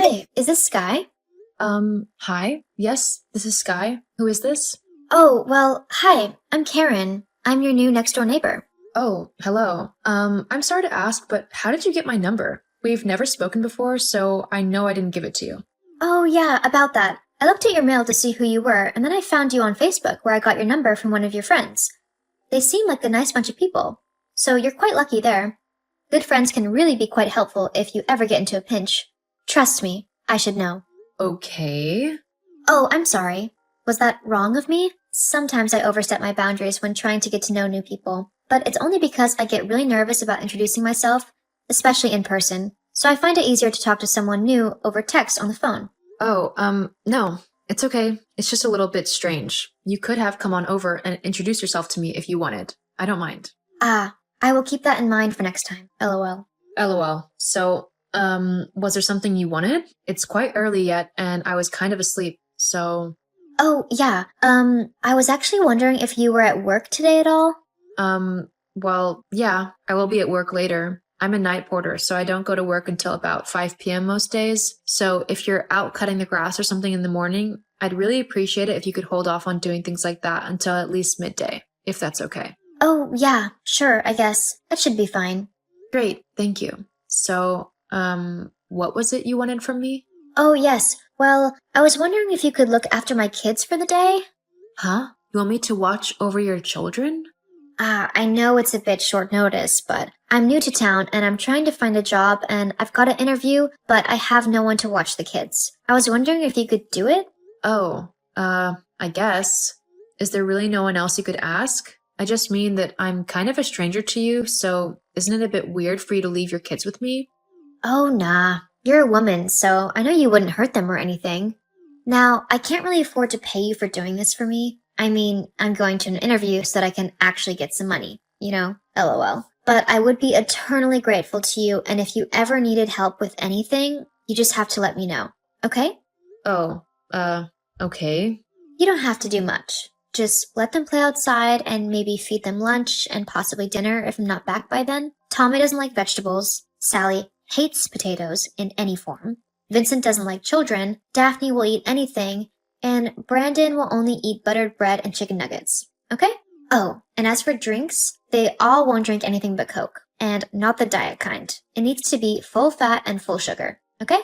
Hey, is this Sky? Hi. Yes, this is Sky. Who is this? Oh, well, hi, I'm Karen. I'm your new next door neighbor. Oh, hello. I'm sorry to ask, but how did you get my number? We've never spoken before, so I know I didn't give it to you. Oh, yeah, about that. I looked at your mail to see who you were, and then I found you on Facebook where I got your number from one of your friends. They seem like a nice bunch of people, so you're quite lucky there. Good friends can really be quite helpful if you ever get into a pinch. Trust me, I should know. Okay. Oh, I'm sorry. Was that wrong of me? Sometimes I overstep my boundaries when trying to get to know new people, but it's only because I get really nervous about introducing myself, especially in person, so I find it easier to talk to someone new over text on the phone. Oh, no. It's okay. It's just a little bit strange. You could have come on over and introduced yourself to me if you wanted. I don't mind. Ah, I will keep that in mind for next time, lol. LOL. So, was there something you wanted? It's quite early yet, and I was kind of asleep, so, Oh, yeah, I was actually wondering if you were at work today at all? well, yeah, I will be at work later. I'm a night porter, so I don't go to work until about 5 p.m. most days. So if you're out cutting the grass or something in the morning, I'd really appreciate it if you could hold off on doing things like that until at least midday, if that's okay. Oh, yeah, sure, I guess. That should be fine. Great, thank you. So, what was it you wanted from me? Oh, yes, well, I was wondering if you could look after my kids for the day? Huh? You want me to watch over your children? Ah, I know it's a bit short notice, but I'm new to town and I'm trying to find a job and I've got an interview, but I have no one to watch the kids. I was wondering if you could do it? Oh, I guess. Is there really no one else you could ask? I just mean that I'm kind of a stranger to you, so isn't it a bit weird for you to leave your kids with me? Oh, nah. You're a woman, so I know you wouldn't hurt them or anything. Now, I can't really afford to pay you for doing this for me. I mean, I'm going to an interview so that I can actually get some money, lol. But I would be eternally grateful to you, and if you ever needed help with anything, you just have to let me know, okay? Oh, okay. You don't have to do much. Just let them play outside and maybe feed them lunch and possibly dinner if I'm not back by then. Tommy doesn't like vegetables. Sally hates potatoes in any form. Vincent doesn't like children. Daphne will eat anything. And Brandon will only eat buttered bread and chicken nuggets. Okay? Oh, and as for drinks, they all won't drink anything but Coke. And not the diet kind. It needs to be full fat and full sugar. Okay?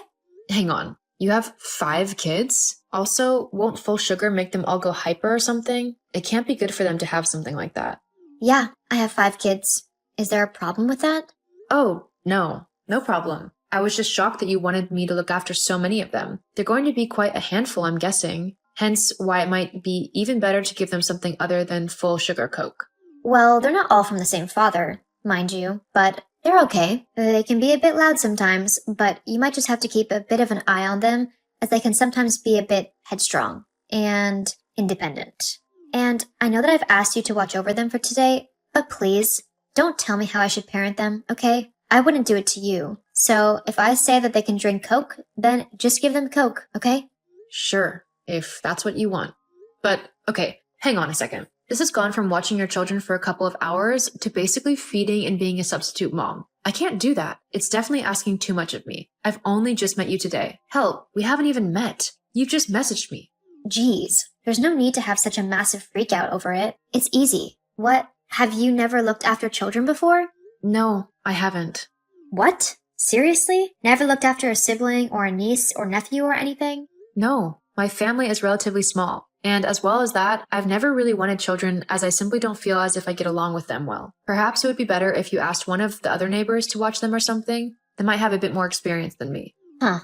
Hang on. You have 5 kids? Also, won't full sugar make them all go hyper or something? It can't be good for them to have something like that. Yeah, I have 5 kids. Is there a problem with that? Oh, no. No problem. I was just shocked that you wanted me to look after so many of them. They're going to be quite a handful, I'm guessing. Hence why it might be even better to give them something other than full sugar Coke. Well, they're not all from the same father, mind you, but they're okay. They can be a bit loud sometimes, but you might just have to keep a bit of an eye on them, as they can sometimes be a bit headstrong and independent. And I know that I've asked you to watch over them for today, but please, don't tell me how I should parent them, okay? I wouldn't do it to you. So if I say that they can drink Coke, then just give them Coke, okay? Sure, if that's what you want. But, okay, hang on a second. This has gone from watching your children for a couple of hours to basically feeding and being a substitute mom. I can't do that. It's definitely asking too much of me. I've only just met you today. Hell, we haven't even met. You've just messaged me. Geez, there's no need to have such a massive freak out over it. It's easy. What? Have you never looked after children before? No, I haven't. What? Seriously? Never looked after a sibling or a niece or nephew or anything? No, my family is relatively small. And as well as that, I've never really wanted children as I simply don't feel as if I get along with them well. Perhaps it would be better if you asked one of the other neighbors to watch them or something. They might have a bit more experience than me. Huh.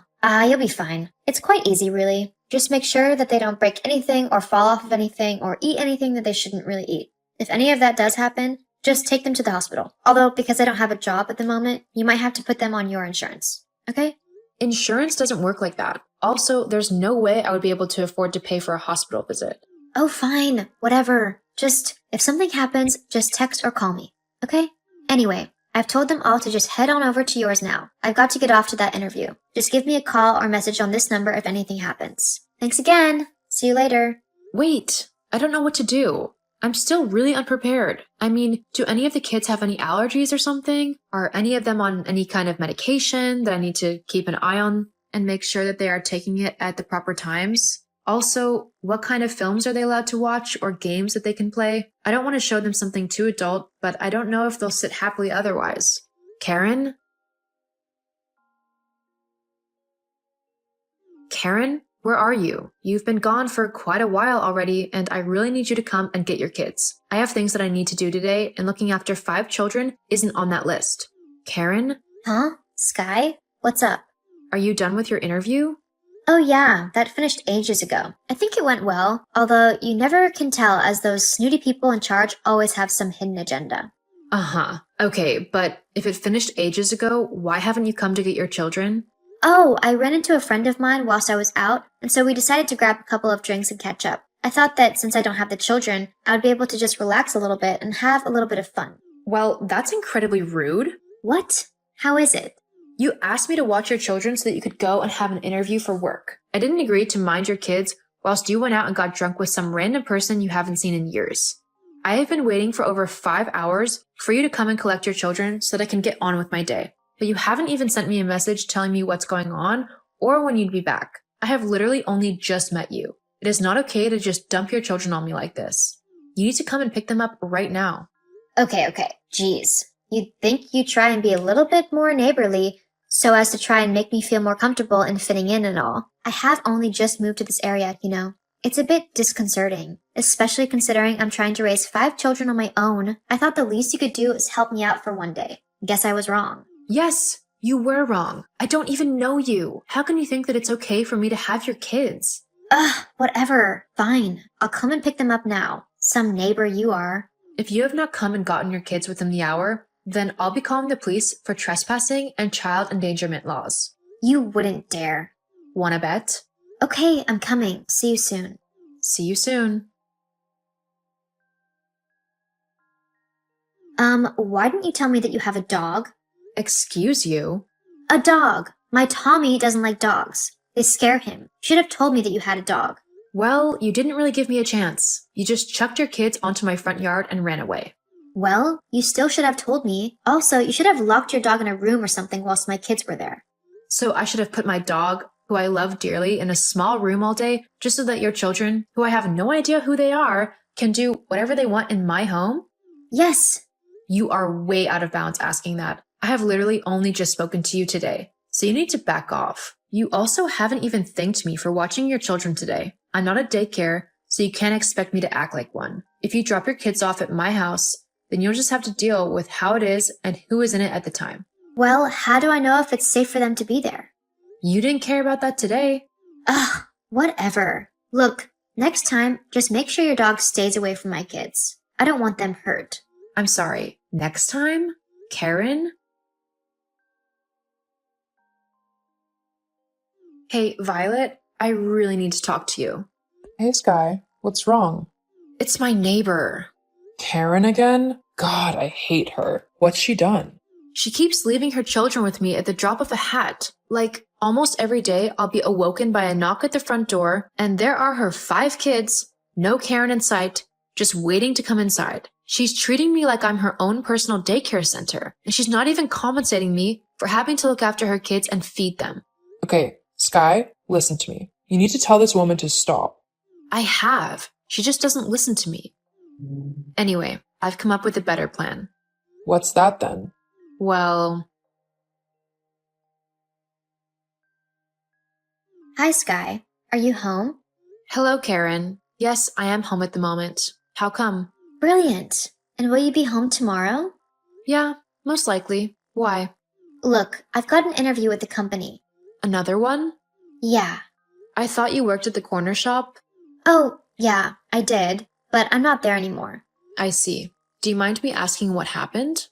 You'll be fine. It's quite easy, really. Just make sure that they don't break anything or fall off of anything or eat anything that they shouldn't really eat. If any of that does happen, just take them to the hospital. Although, because I don't have a job at the moment, you might have to put them on your insurance. Okay? Insurance doesn't work like that. Also, there's no way I would be able to afford to pay for a hospital visit. Oh, fine. Whatever. Just, if something happens, just text or call me. Okay? Anyway, I've told them all to just head on over to yours now. I've got to get off to that interview. Just give me a call or message on this number if anything happens. Thanks again. See you later. Wait, I don't know what to do. I'm still really unprepared. I mean, do any of the kids have any allergies or something? Are any of them on any kind of medication that I need to keep an eye on? and make sure that they are taking it at the proper times. Also, what kind of films are they allowed to watch or games that they can play? I don't want to show them something too adult, but I don't know if they'll sit happily otherwise. Karen? Karen, where are you? You've been gone for quite a while already, and I really need you to come and get your kids. I have things that I need to do today, and looking after 5 children isn't on that list. Karen? Huh? Sky? What's up? Are you done with your interview? Oh yeah, that finished ages ago. I think it went well, although you never can tell as those snooty people in charge always have some hidden agenda. Uh-huh. Okay, but if it finished ages ago, why haven't you come to get your children? Oh, I ran into a friend of mine whilst I was out, and so we decided to grab a couple of drinks and catch up. I thought that since I don't have the children, I would be able to just relax a little bit and have a little bit of fun. Well, that's incredibly rude. What? How is it? You asked me to watch your children so that you could go and have an interview for work. I didn't agree to mind your kids whilst you went out and got drunk with some random person you haven't seen in years. I have been waiting for over 5 hours for you to come and collect your children so that I can get on with my day. But you haven't even sent me a message telling me what's going on or when you'd be back. I have literally only just met you. It is not okay to just dump your children on me like this. You need to come and pick them up right now. Okay. Jeez. You'd think you'd try and be a little bit more neighborly so as to try and make me feel more comfortable in fitting in and all. I have only just moved to this area, you know. It's a bit disconcerting, especially considering I'm trying to raise 5 children on my own. I thought the least you could do is help me out for one day. Guess I was wrong. Yes, you were wrong. I don't even know you. How can you think that it's okay for me to have your kids? Ugh, whatever. Fine. I'll come and pick them up now. Some neighbor you are. If you have not come and gotten your kids within the hour, then I'll be calling the police for trespassing and child endangerment laws. You wouldn't dare. Wanna bet? Okay, I'm coming. See you soon. See you soon. Why didn't you tell me that you have a dog? Excuse you? A dog! My Tommy doesn't like dogs. They scare him. You should have told me that you had a dog. Well, you didn't really give me a chance. You just chucked your kids onto my front yard and ran away. Well, you still should have told me. Also, you should have locked your dog in a room or something whilst my kids were there. So I should have put my dog, who I love dearly, in a small room all day just so that your children, who I have no idea who they are, can do whatever they want in my home? Yes. You are way out of bounds asking that. I have literally only just spoken to you today, so you need to back off. You also haven't even thanked me for watching your children today. I'm not a daycare, so you can't expect me to act like one. If you drop your kids off at my house, then you'll just have to deal with how it is and who is in it at the time. Well, how do I know if it's safe for them to be there? You didn't care about that today. Ugh, whatever. Look, next time, just make sure your dog stays away from my kids. I don't want them hurt. I'm sorry. Next time? Karen? Hey, Violet, I really need to talk to you. Hey, Sky. What's wrong? It's my neighbor. Karen again? God, I hate her. What's she done? She keeps leaving her children with me at the drop of a hat. Like, almost every day I'll be awoken by a knock at the front door, and there are her 5 kids, no Karen in sight, just waiting to come inside. She's treating me like I'm her own personal daycare center, and she's not even compensating me for having to look after her kids and feed them. Okay, Sky, listen to me. You need to tell this woman to stop. I have. She just doesn't listen to me. Anyway, I've come up with a better plan. What's that then? Well... Hi, Sky. Are you home? Hello, Karen. Yes, I am home at the moment. How come? Brilliant. And will you be home tomorrow? Yeah, most likely. Why? Look, I've got an interview with the company. Another one? Yeah. I thought you worked at the corner shop. Oh, yeah, I did, but I'm not there anymore. I see. Do you mind me asking what happened?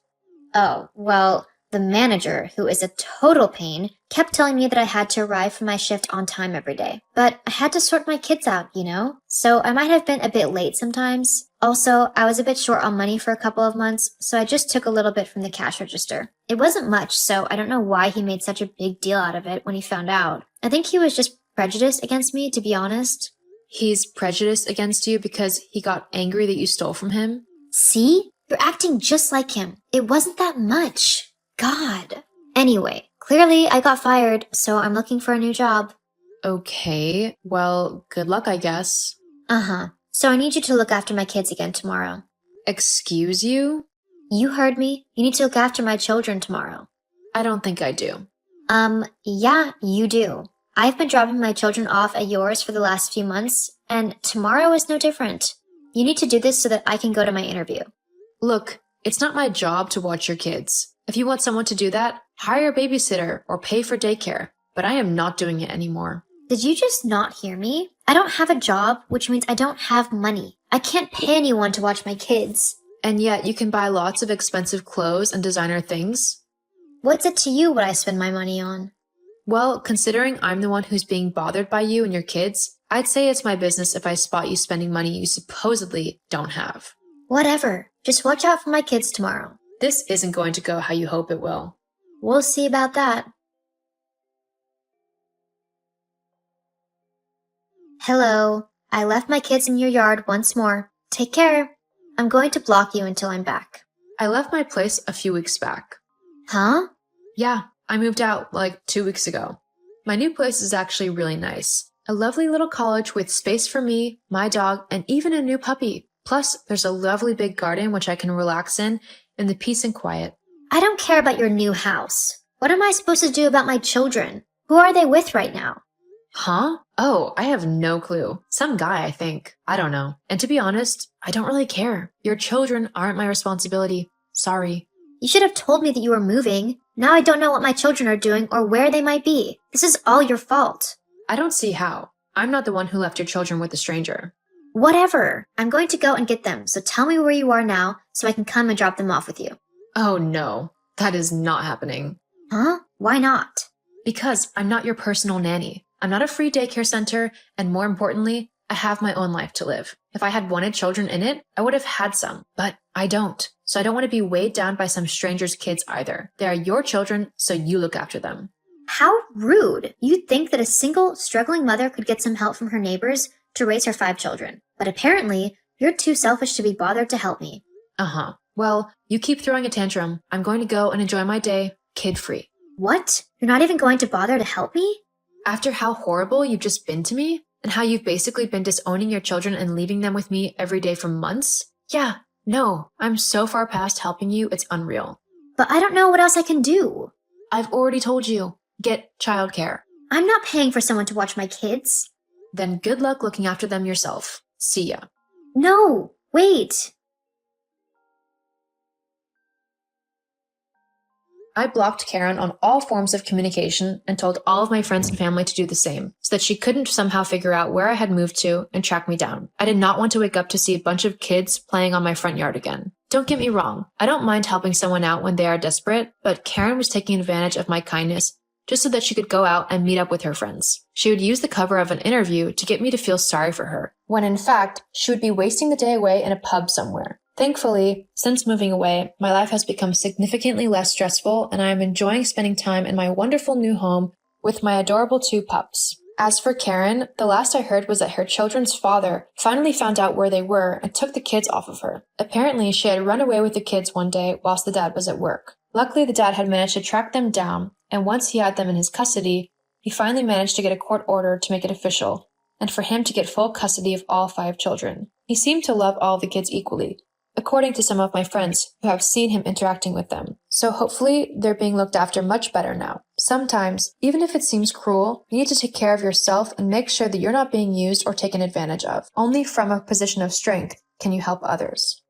Oh, well, the manager, who is a total pain, kept telling me that I had to arrive for my shift on time every day. But I had to sort my kids out, you know? So I might have been a bit late sometimes. Also, I was a bit short on money for a couple of months, so I just took a little bit from the cash register. It wasn't much, so I don't know why he made such a big deal out of it when he found out. I think he was just prejudiced against me, to be honest. He's prejudiced against you because he got angry that you stole from him? See? You're acting just like him. It wasn't that much. God. Anyway, Clearly, I got fired, so I'm looking for a new job. Okay, well, good luck, I guess. Uh-huh. So I need you to look after my kids again tomorrow. Excuse you? You heard me. You need to look after my children tomorrow. I don't think I do. Yeah, you do. I've been dropping my children off at yours for the last few months, and tomorrow is no different. You need to do this so that I can go to my interview. Look, it's not my job to watch your kids. If you want someone to do that, hire a babysitter or pay for daycare. But I am not doing it anymore. Did you just not hear me? I don't have a job, which means I don't have money. I can't pay anyone to watch my kids. And yet you can buy lots of expensive clothes and designer things. What's it to you what I spend my money on? Well, considering I'm the one who's being bothered by you and your kids, I'd say it's my business if I spot you spending money you supposedly don't have. Whatever. Just watch out for my kids tomorrow. This isn't going to go how you hope it will. We'll see about that. Hello. I left my kids in your yard once more. Take care. I'm going to block you until I'm back. I left my place a few weeks back. Huh? Yeah, I moved out like 2 weeks ago. My new place is actually really nice. A lovely little college with space for me, my dog, and even a new puppy. Plus, there's a lovely big garden which I can relax in the peace and quiet. I don't care about your new house. What am I supposed to do about my children? Who are they with right now? Huh? Oh, I have no clue. Some guy, I think. I don't know. And to be honest, I don't really care. Your children aren't my responsibility. Sorry. You should have told me that you were moving. Now I don't know what my children are doing or where they might be. This is all your fault. I don't see how. I'm not the one who left your children with a stranger. Whatever. I'm going to go and get them, so tell me where you are now so I can come and drop them off with you. Oh no, that is not happening. Huh? Why not? Because I'm not your personal nanny. I'm not a free daycare center, and more importantly, I have my own life to live. If I had wanted children in it, I would have had some, but I don't. So I don't want to be weighed down by some stranger's kids either. They are your children, so you look after them. How rude. You'd think that a single, struggling mother could get some help from her neighbors to raise her 5 children. But apparently, you're too selfish to be bothered to help me. Uh-huh. Well, you keep throwing a tantrum. I'm going to go and enjoy my day, kid-free. What? You're not even going to bother to help me? After how horrible you've just been to me, and how you've basically been disowning your children and leaving them with me every day for months? Yeah, no, I'm so far past helping you, it's unreal. But I don't know what else I can do. I've already told you, get childcare. I'm not paying for someone to watch my kids. Then good luck looking after them yourself. See ya. No, wait. I blocked Karen on all forms of communication and told all of my friends and family to do the same, so that she couldn't somehow figure out where I had moved to and track me down. I did not want to wake up to see a bunch of kids playing on my front yard again. Don't get me wrong, I don't mind helping someone out when they are desperate, but Karen was taking advantage of my kindness just so that she could go out and meet up with her friends. She would use the cover of an interview to get me to feel sorry for her, when in fact, she would be wasting the day away in a pub somewhere. Thankfully, since moving away, my life has become significantly less stressful and I am enjoying spending time in my wonderful new home with my adorable 2 pups. As for Karen, the last I heard was that her children's father finally found out where they were and took the kids off of her. Apparently, she had run away with the kids one day whilst the dad was at work. Luckily, the dad had managed to track them down, and once he had them in his custody, he finally managed to get a court order to make it official, and for him to get full custody of all 5 children. He seemed to love all the kids equally, according to some of my friends who have seen him interacting with them. So hopefully they're being looked after much better now. Sometimes, even if it seems cruel, you need to take care of yourself and make sure that you're not being used or taken advantage of. Only from a position of strength can you help others.